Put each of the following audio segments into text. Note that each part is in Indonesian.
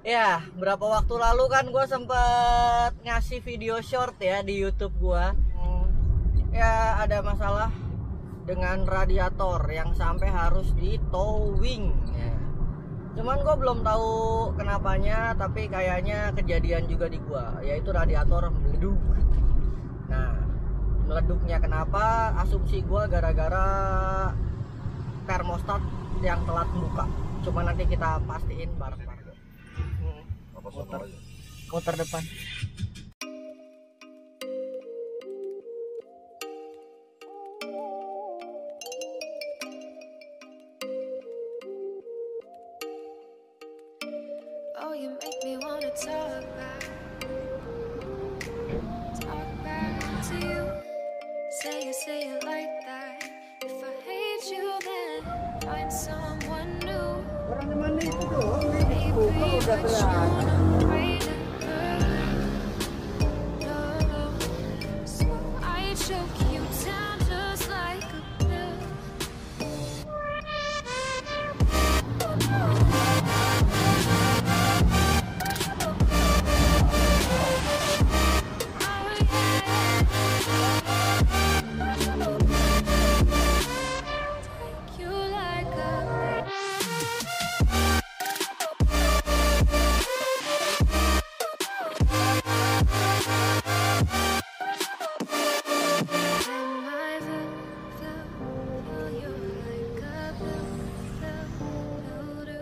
Ya, berapa waktu lalu kan gue sempet ngasih video short ya di YouTube gue. Ya, ada masalah dengan radiator yang sampai harus di towing. Ya. Cuman gue belum tahu kenapanya, tapi kayaknya kejadian juga di gue, yaitu radiator meleduk. Nah, meleduknya kenapa? Asumsi gue gara-gara termostat yang telat buka. Cuma nanti kita pastiin bareng-bareng. Muter depan. Oh, you make me wanna talk back to you. Say it like that. If I hate you, then find someone new. Orang mana itu doang? Maybe Udah but you know right no. So I choke you down just like a pill. Take you like a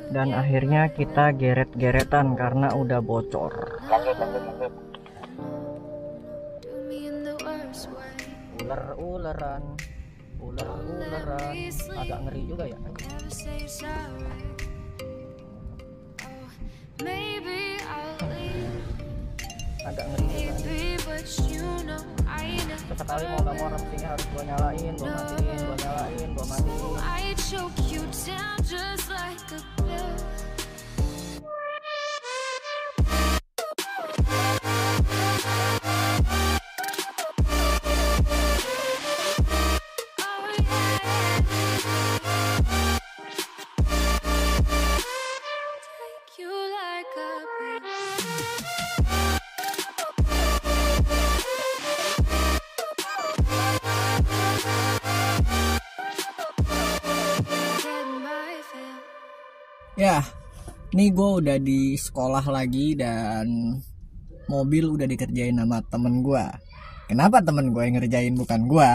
Dan akhirnya kita geret-geretan karena udah bocor. Ular-ularan, agak ngeri juga ya. Agak ngeri juga. Sesekali mau gak mau sini harus gua nyalain, gua matiin, gua nyalain, gua matiin. Ya, nih gue udah di sekolah lagi dan mobil udah dikerjain sama temen gue. Kenapa temen gue yang ngerjain bukan gue?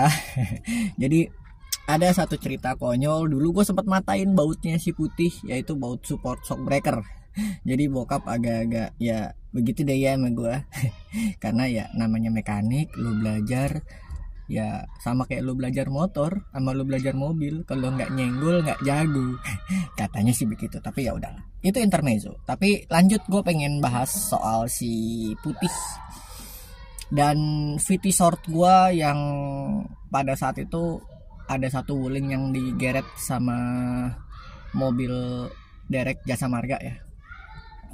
Jadi ada satu cerita konyol. Dulu gue sempat matain bautnya si putih, yaitu baut support shock breaker. Jadi bokap agak-agak ya begitu deh ya sama gue. Karena ya namanya mekanik, lu belajar ya sama kayak lu belajar motor sama lu belajar mobil, kalau nggak nyenggol nggak jago. Katanya sih begitu, tapi ya udahlah, itu intermezzo. Tapi lanjut, gue pengen bahas soal si putih dan VT short gue yang pada saat itu ada satu wuling yang digeret sama mobil derek jasa marga ya.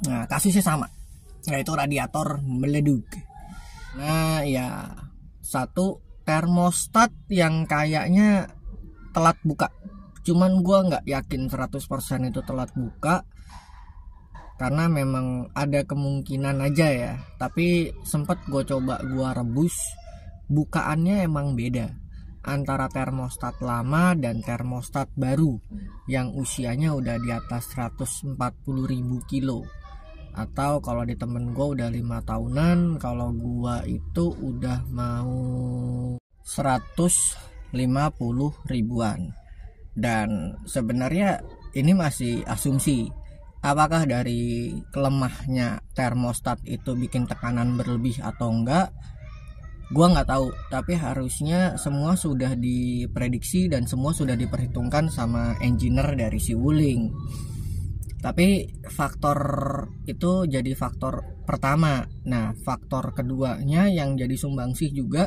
Nah kasusnya sama, yaitu radiator meleduk. Nah ya, satu termostat yang kayaknya telat buka. Cuman gue nggak yakin 100% itu telat buka, karena memang ada kemungkinan aja ya. Tapi sempet gue coba gue rebus, bukaannya emang beda antara termostat lama dan termostat baru yang usianya udah di atas 140.000 kilo. Atau kalau di temen gue udah 5 tahunan, kalau gue itu udah mau 150 ribuan. Dan sebenarnya ini masih asumsi. Apakah dari kelemahnya termostat itu bikin tekanan berlebih atau enggak, gua nggak tahu. Tapi harusnya semua sudah diprediksi dan semua sudah diperhitungkan sama engineer dari si wuling. Tapi faktor itu jadi faktor pertama. Nah faktor keduanya yang jadi sumbangsih juga,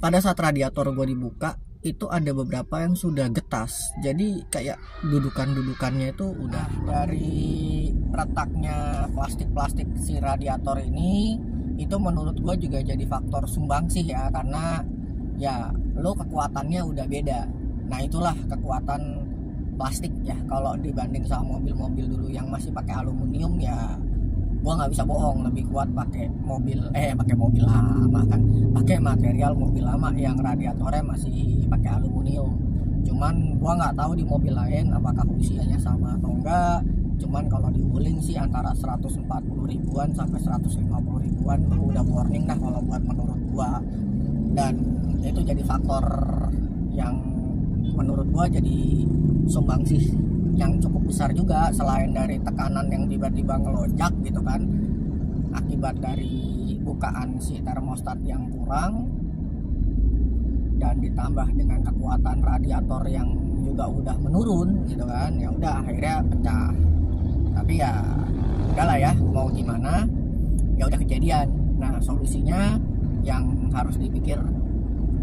pada saat radiator gue dibuka itu ada beberapa yang sudah getas. Jadi kayak dudukannya itu udah dari retaknya plastik si radiator ini. Itu menurut gue juga jadi faktor sumbangsih ya, karena ya lo kekuatannya udah beda. Nah itulah kekuatan plastik ya. Kalau dibanding sama mobil-mobil dulu yang masih pakai aluminium ya, gua nggak bisa bohong, lebih kuat pakai mobil lama kan, pakai material mobil lama yang radiatornya masih pakai aluminium. Cuman gua nggak tahu di mobil lain apakah usianya sama atau enggak. Cuman kalau di Wuling sih antara 140 ribuan sampai 150 ribuan itu udah warning dah kalau buat menurut gua. Dan itu jadi faktor yang menurut gua jadi sumbangsih yang cukup besar juga, selain dari tekanan yang tiba-tiba ngelonjak gitu kan akibat dari bukaan si termostat yang kurang, dan ditambah dengan kekuatan radiator yang juga udah menurun gitu kan, ya udah akhirnya pecah. Tapi ya udahlah ya, mau gimana, ya udah kejadian. Nah solusinya yang harus dipikir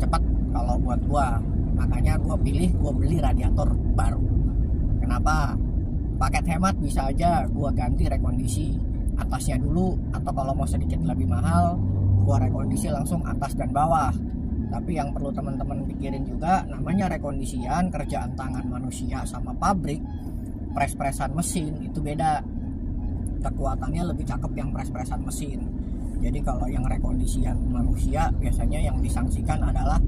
cepat kalau buat gua, makanya gua beli radiator baru. Kenapa? Paket hemat bisa aja gua ganti rekondisi atasnya dulu, atau kalau mau sedikit lebih mahal gua rekondisi langsung atas dan bawah. Tapi yang perlu teman-teman pikirin juga, namanya rekondisian kerjaan tangan manusia sama pabrik pres-presan mesin itu beda. Kekuatannya lebih cakep yang pres-presan mesin. Jadi kalau yang rekondisian manusia biasanya yang disangsikan adalah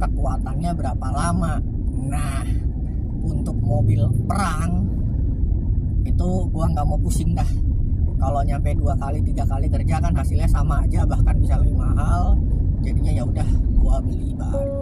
kekuatannya berapa lama. Nah untuk mobil perang itu gua nggak mau pusing dah. Kalau nyampe 2 kali 3 kali kerja kan hasilnya sama aja, bahkan bisa lebih mahal. Jadinya ya udah gua beli baru.